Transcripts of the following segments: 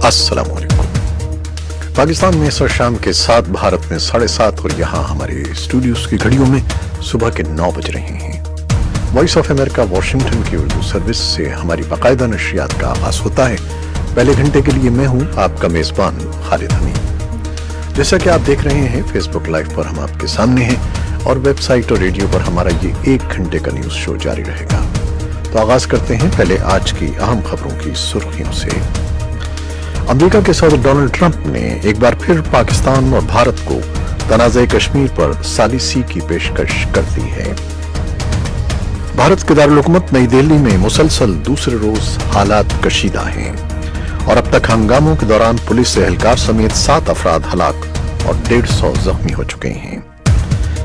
अस्सलाम वालेकुम। पाकिस्तान में इस वक्त शाम के 7, भारत में 7:30 और यहाँ हमारे स्टूडियोज की घड़ियों में सुबह के 9 बज रहे हैं। वॉइस ऑफ अमेरिका वाशिंगटन की उर्दू सर्विस से हमारी बाकायदा नशरियात का आगाज होता है। पहले घंटे के लिए मैं हूँ आपका मेजबान खालिद हमीद। जैसा कि आप देख रहे हैं, फेसबुक लाइव पर हम आपके सामने हैं और वेबसाइट और रेडियो पर हमारा ये 1 घंटे का न्यूज शो जारी रहेगा। तो आगाज करते हैं पहले आज की अहम खबरों की सुर्खियों से। अमेरिका के सदर डोनाल्ड ट्रंप ने एक बार फिर पाकिस्तान और भारत को तनाज़े कश्मीर पर सालिसी की पेशकश कर दी है। भारत के दारुल हुकूमत नई दिल्ली में मुसलसल दूसरे रोज हालात कशीदा हैं और अब तक हंगामों के दौरान पुलिस एहलकार समेत 7 अफराद हलाक और 150 जख्मी हो चुके हैं।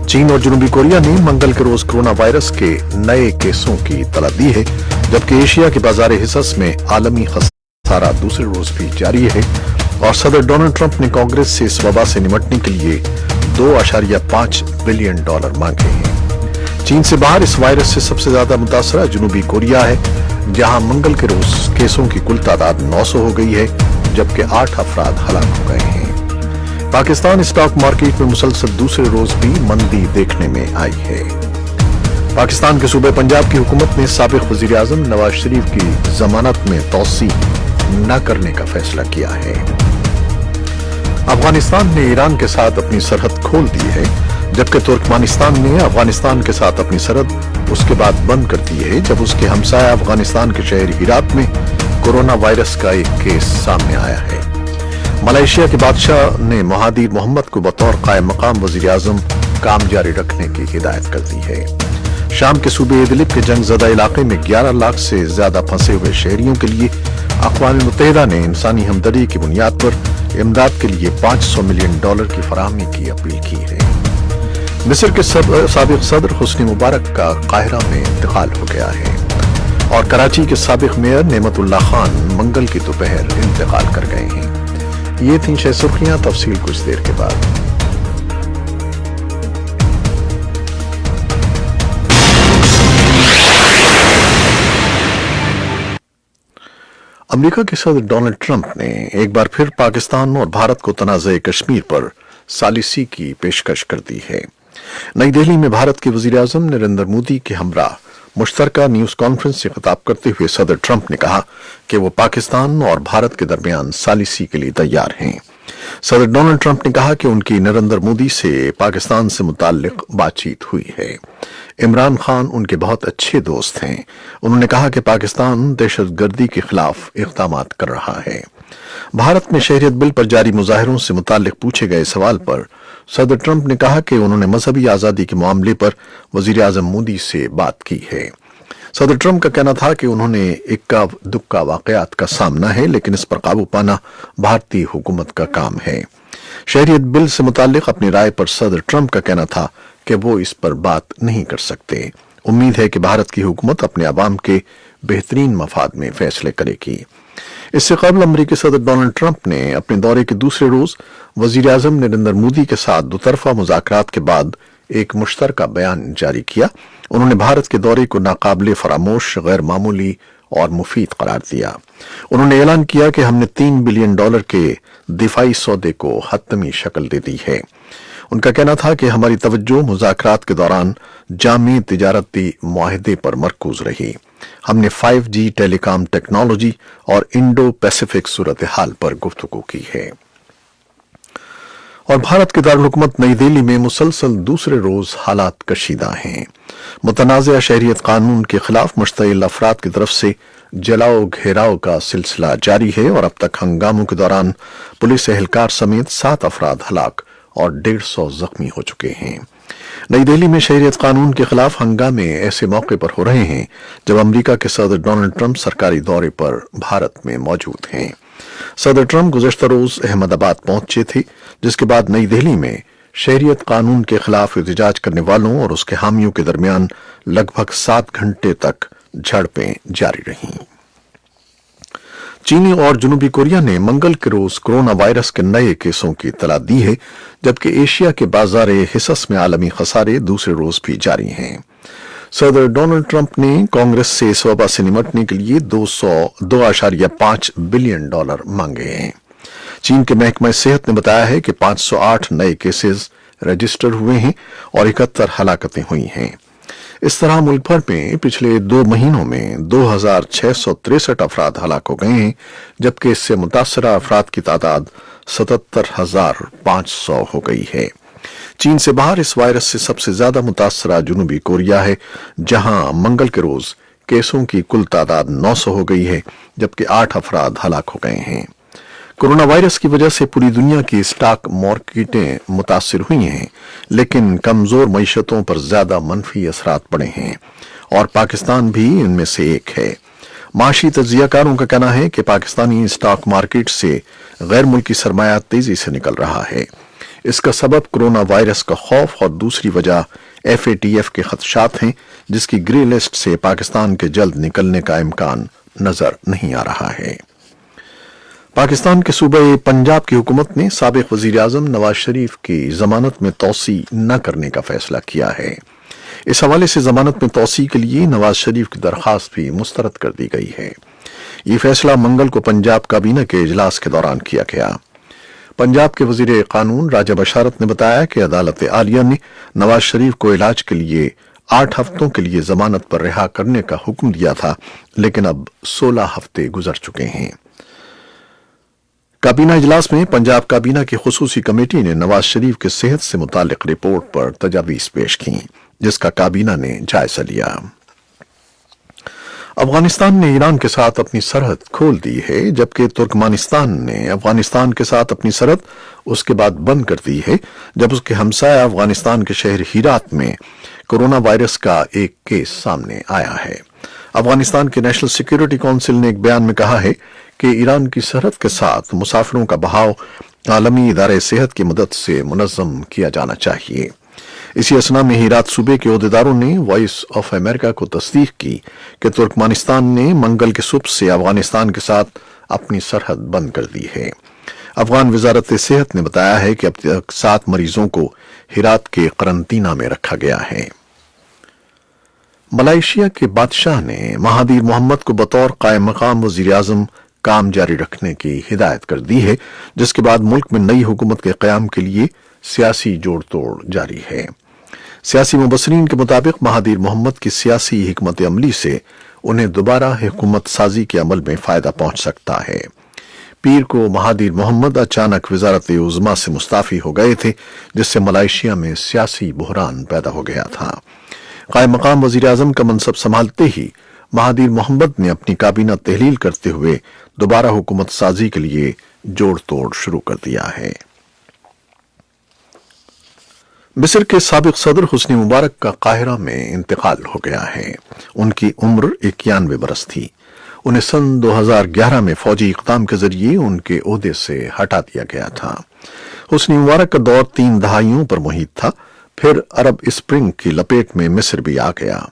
चीन और जनूबी कोरिया ने मंगल के रोज कोरोना वायरस के नए केसों की इत्तला दी है, जबकि एशिया के बाजार हिस्स में आलमी खसारा दूसरे रोज भी जारी है और सदर डोनाल्ड ट्रंप ने कांग्रेस से इस वबा से निपटने के लिए $2.5 बिलियन मांगे हैं। चीन से बाहर इस वायरस से सबसे ज्यादा मुतासरा जनूबी कोरिया है, जहां मंगल के रोज केसों की कुल तादाद 900 हो गई है, जबकि 8 अफराद हलाक हो गए हैं। पाकिस्तान स्टॉक मार्केट में मुसलसल दूसरे रोज भी मंदी देखने में आई है। पाकिस्तान के सूबे पंजाब की हुकूमत ने साबिक वजीर आजम नवाज शरीफ की जमानत में तौसी न करने का फैसला किया है। अफगानिस्तान ने ईरान के साथ अपनी सरहद खोल दी है, जबकि तुर्कमेनिस्तान ने अफगानिस्तान के साथ अपनी सरहद उसके बाद बंद कर दी है, जब उसके हमसाया अफगानिस्तान के शहर हिरात में कोरोना वायरस का एक केस सामने आया है। मलेशिया के बादशाह ने महादीर मोहम्मद को बतौर कायम मकाम वजीर आजम काम जारी रखने की हिदायत कर दी है। शाम के सूबे इदलिब के जंगजदा इलाके में 11 लाख से ज्यादा फंसे हुए शहरियों के लिए अक़वाम मुत्तहिदा ने इंसानी हमदर्दी की बुनियाद पर इमदाद के लिए $500 मिलियन की फराहमी की अपील की है। मिस्र के साबिक सदर हुस्नी मुबारक का काहिरा में इंतकाल हो गया है और कराची के साबिक मेयर नेमतुल्लाह खान मंगल की दोपहर इंतकाल कर गए हैं। ये थी 6 सुर्खियां, तफसील कुछ देर के बाद। अमेरिका के सदर डोनाल्ड ट्रंप ने एक बार फिर पाकिस्तान और भारत को तनाज़े कश्मीर पर सालिसी की पेशकश कर दी है। नई दिल्ली में भारत के वजीर आजम नरेंद्र मोदी के हमरा मुश्तरका न्यूज कॉन्फ्रेंस से खिताब करते हुए सदर ट्रंप ने कहा कि वो पाकिस्तान और भारत के दरमियान सालिसी के लिए तैयार हैं। सदर डोनाल्ड ट्रंप ने कहा कि उनकी नरेंद्र मोदी से पाकिस्तान से मुताल्लिक बातचीत हुई है। इमरान खान उनके बहुत अच्छे दोस्त हैं। उन्होंने कहा कि पाकिस्तान दहशतगर्दी के खिलाफ इक़दाम कर रहा है। भारत में शहरियत बिल पर जारी मुजाहिरों से मुताल्लिक पूछे गए सवाल पर सदर ट्रंप ने कहा कि उन्होंने मजहबी आजादी के मामले पर वजीर आजम मोदी से बात की है। सदर ट्रंप का कहना था कि उन्होंने इक्का दुक्का वाकयात का सामना है, लेकिन इस पर काबू पाना भारतीय हुकूमत का काम है। शहरियत बिल से मुताल्लिक अपनी राय पर सदर ट्रंप का कहना था कि वो इस पर बात नहीं कर सकते। उम्मीद है कि भारत की हुकूमत अपने अवाम के बेहतरीन मफाद में फैसले करेगी। इससे कबल अमरीकी सदर डोनाल्ड ट्रंप ने अपने दौरे के दूसरे रोज वजीर आजम नरेंद्र मोदी के साथ दोतरफा मुज़ाकरात के बाद एक मुश्तरका बयान जारी किया। उन्होंने भारत के दौरे को नाकाबिले फरामोश, गैर मामूली और मुफीद करार दिया। उन्होंने ऐलान किया कि हमने $3 बिलियन के दिफाई सौदे को हतमी शक्ल दे दी है। उनका कहना था कि हमारी तवज्जो मुज़ाकरात के दौरान जामी तिजारती मुआहदे पर मरकूज रही। हमने 5G टेलीकॉम टेक्नोलॉजी और इंडो पैसिफिक सूरत हाल पर गुफ्तगू की है। और भारत के दारुल हुकूमत नई दिल्ली में मुसलसल दूसरे रोज हालात कशीदा हैं। मुतनाज़ा शहरियत कानून के खिलाफ मुश्तइल अफराद की तरफ से जलाओ घेराव का सिलसिला जारी है और अब तक हंगामों के दौरान पुलिस एहलकार समेत 7 अफराद हलाक और 150 जख्मी हो चुके हैं। नई दिल्ली में शहरियत कानून के खिलाफ हंगामे ऐसे मौके पर हो रहे हैं जब अमेरिका के सदर डोनाल्ड ट्रंप सरकारी दौरे पर भारत में मौजूद हैं। सदर ट्रंप गुज़श्ता रोज अहमदाबाद पहुंचे थे, जिसके बाद नई दिल्ली में शहरियत कानून के खिलाफ एहतजाज करने वालों और उसके हामियों के दरमियान लगभग 7 घंटे तक झड़पें जारी रहीं। चीन और जनूबी कोरिया ने मंगल के रोज कोरोना वायरस के नए केसों की इत्तला दी है, जबकि एशिया के बाजार हिस्स में आलमी खसारे दूसरे रोज भी जारी हैं। सदर डोनाल्ड ट्रंप ने कांग्रेस से इस वबा से निपटने के लिए 202.5 बिलियन डॉलर मांगे हैं। चीन के महकमा सेहत ने बताया है कि 508 नए केसेस रजिस्टर हुए हैं और 71 हलाकतें हुई हैं। इस तरह मुल्क भर में पिछले 2 महीनों में 2,663 अफराद हलाक हो गए हैं, जबकि इससे मुतासरा अफराद की तादाद 77,500 हो गई है। चीन से बाहर इस वायरस से सबसे ज्यादा मुतासरा जनूबी कोरिया है, जहां मंगल के रोज केसों की कुल तादाद 900 हो गई है, जबकि 8 अफराद हलाक हो गए हैं। कोरोना वायरस की वजह से पूरी दुनिया की स्टॉक मार्केटें मुतासिर हुई हैं, लेकिन कमजोर मईशतों पर ज्यादा मनफी असरात पड़े हैं और पाकिस्तान भी इनमें से एक है। माशी तज्जियाकारों का कहना है कि पाकिस्तानी स्टॉक मार्केट से गैर मुल्की सरमाया तेजी से निकल रहा है। इसका सबब कोरोना वायरस का खौफ और दूसरी वजह FATF के खदशात हैं, जिसकी ग्रे लिस्ट से पाकिस्तान के जल्द निकलने का इम्कान नजर नहीं आ रहा है। पाकिस्तान के सूबे पंजाब की हुकूमत ने साबिक वजीर आजम नवाज शरीफ की जमानत में तोसी न करने का फैसला किया है। इस हवाले से जमानत में तोसी के लिए नवाज शरीफ की दरखास्त भी मुस्तरद कर दी गई है। ये फैसला मंगल को पंजाब काबीना के इजलास के दौरान किया गया। पंजाब के वजीर कानून राजा बशारत ने बताया कि अदालत आलिया ने नवाज शरीफ को इलाज के लिए 8 हफ्तों के लिए जमानत पर रिहा करने का हुक्म दिया था, लेकिन अब 16 हफ्ते गुजर चुके हैं। काबीना इजलास में पंजाब काबीना की खुसूसी कमेटी ने नवाज शरीफ के सेहत से मुतालिक रिपोर्ट पर तजावीज पेश की, जिसका काबीना ने जायजा लिया। अफगानिस्तान ने ईरान के साथ अपनी सरहद खोल दी है, जबकि तुर्कमानिस्तान ने अफगानिस्तान के साथ अपनी सरहद उसके बाद बंद कर दी है, जब उसके हमसाया अफगानिस्तान के शहर हीरात में कोरोना वायरस का एक केस सामने आया है। अफगानिस्तान के नेशनल सिक्योरिटी काउंसिल ने एक बयान में कहा है कि ईरान की सरहद के साथ मुसाफिरों का बहाव आलमी इदारे सेहत की मदद से मुनज़्ज़म किया जाना चाहिए। इसी असना में हीरात सूबे के ओहदेदारों ने वॉइस ऑफ अमेरिका को तस्दीक की कि तुर्कमानिस्तान ने मंगल के सुबह से अफगानिस्तान के साथ अपनी सरहद बंद कर दी है। अफगान वजारत सेहत ने बताया है कि अब तक 7 मरीजों को हीरात के करंतना में रखा गया है। मलेशिया के बादशाह ने महादीर मोहम्मद को बतौर कायम मकाम वजीर आजम काम जारी रखने की हिदायत कर दी है, जिसके बाद मुल्क में नई हुकूमत के क़याम के लिए सियासी जोड़ तोड़ जारी है। सियासी मुबस्सरीन के मुताबिक महादीर मोहम्मद की सियासी हिकमत अमली से उन्हें दोबारा हुकूमत साजी के अमल में फायदा पहुंच सकता है। पीर को महादीर मोहम्मद अचानक वजारत उज़्मा से मुस्ताफी हो गए थे, जिससे मलेशिया में सियासी बहरान पैदा हो गया था। कायम मकाम वजीर आजम का मनसब संभालते ही महादीर मोहम्मद ने अपनी काबीना तहलील करते हुए दोबारा हुकूमत साजी के लिए जोड़ तोड़ शुरू कर दिया है। मिस्र के साबिक सदर हुस्नी मुबारक का काहिरा में इंतकाल हो गया है। उनकी उम्र 91 बरस थी। उन्हें सन 2011 में फौजी इक़दाम के जरिए उनके ओहदे से हटा दिया गया था। हुस्नी मुबारक का दौर 3 दहाइयों पर मुहित था। फिर अरब स्प्रिंग की लपेट में मिस्र भी आ गया।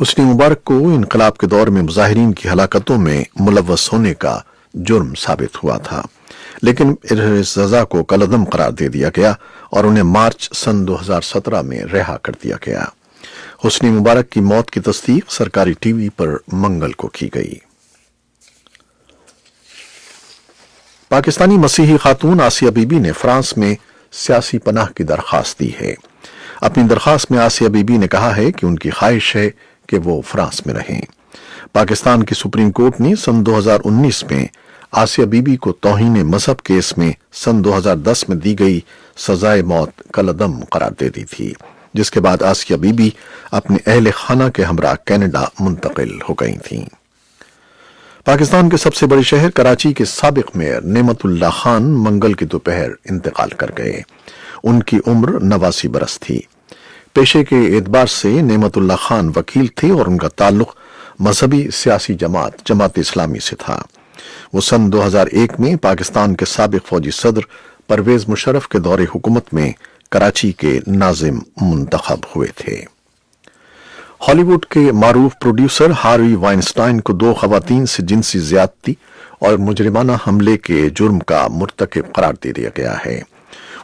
हुस्नी मुबारक को इनकलाब के दौर में मुजाहिरीन की हलाकतों में मुलव्वस होने का जुर्म साबित हुआ था, लेकिन इस सजा को कलअदम करार दे दिया गया और उन्हें मार्च सन 2017 में रिहा कर दिया गया। हुस्नी मुबारक की मौत की तस्दीक सरकारी टीवी पर मंगल को की गई। पाकिस्तानी मसीही खातून आसिया बीबी ने फ्रांस में सियासी पनाह की दरखास्त दी है। अपनी दरखास्त में आसिया बीबी ने कहा है कि उनकी ख्वाहिश है कि वो फ्रांस में रहें। पाकिस्तान की सुप्रीम कोर्ट ने सन 2019 में आसिया बीबी को तौहीन मजहब केस में सन 2010 में दी गई सजाए मौत कलअदम करार दे दी थी, जिसके बाद आसिया बीबी अपने अहले खाना के हमरा कनाडा मुंतकिल हो गई थीं। पाकिस्तान के सबसे बड़े शहर कराची के साबिक मेयर नेमतुल्लाह खान मंगल की दोपहर इंतकाल कर गए। उनकी उम्र 89 बरस थी। पेशे के एतबार से नेमतुल्लाह खान वकील थे और उनका ताल्लुक मजहबी सियासी जमात इस्लामी से था। वो सन 2001 में पाकिस्तान के साबिक फौजी सदर परवेज मुशर्रफ के दौरे हुकूमत में कराची के नाजिम मुंतखब हुए थे। हॉलीवुड के मारूफ प्रोड्यूसर हार्वी वाइनस्टाइन को 2 खवातीन से जिनसी ज्यादती और मुजरिमाना हमले के जुर्म का मुर्तकिब करार दे दिया गया है।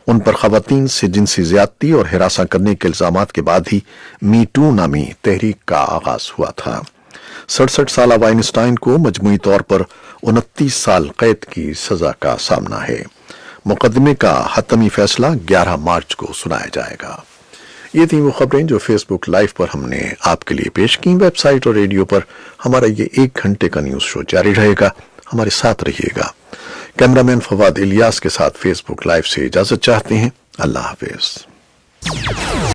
उन पर खवातीन से जिनसी ज्यादती और हिरासा करने के इल्जामात के बाद ही मी टू नामी तहरीक का आगाज हुआ था। 67 साल वाइनस्टाइन को मजमूई तौर पर 29 साल कैद की सजा का सामना है। मुकदमे का हतमी फैसला 11 मार्च को सुनाया जाएगा। ये थी वो खबरें जो फेसबुक लाइव पर हमने आपके लिए पेश की। वेबसाइट और रेडियो पर हमारा ये 1 घंटे का न्यूज शो जारी रहेगा, हमारे साथ रहिएगा। कैमरामैन फवाद इलियास के साथ फेसबुक लाइव से इजाजत चाहते हैं। अल्लाह हाफिज।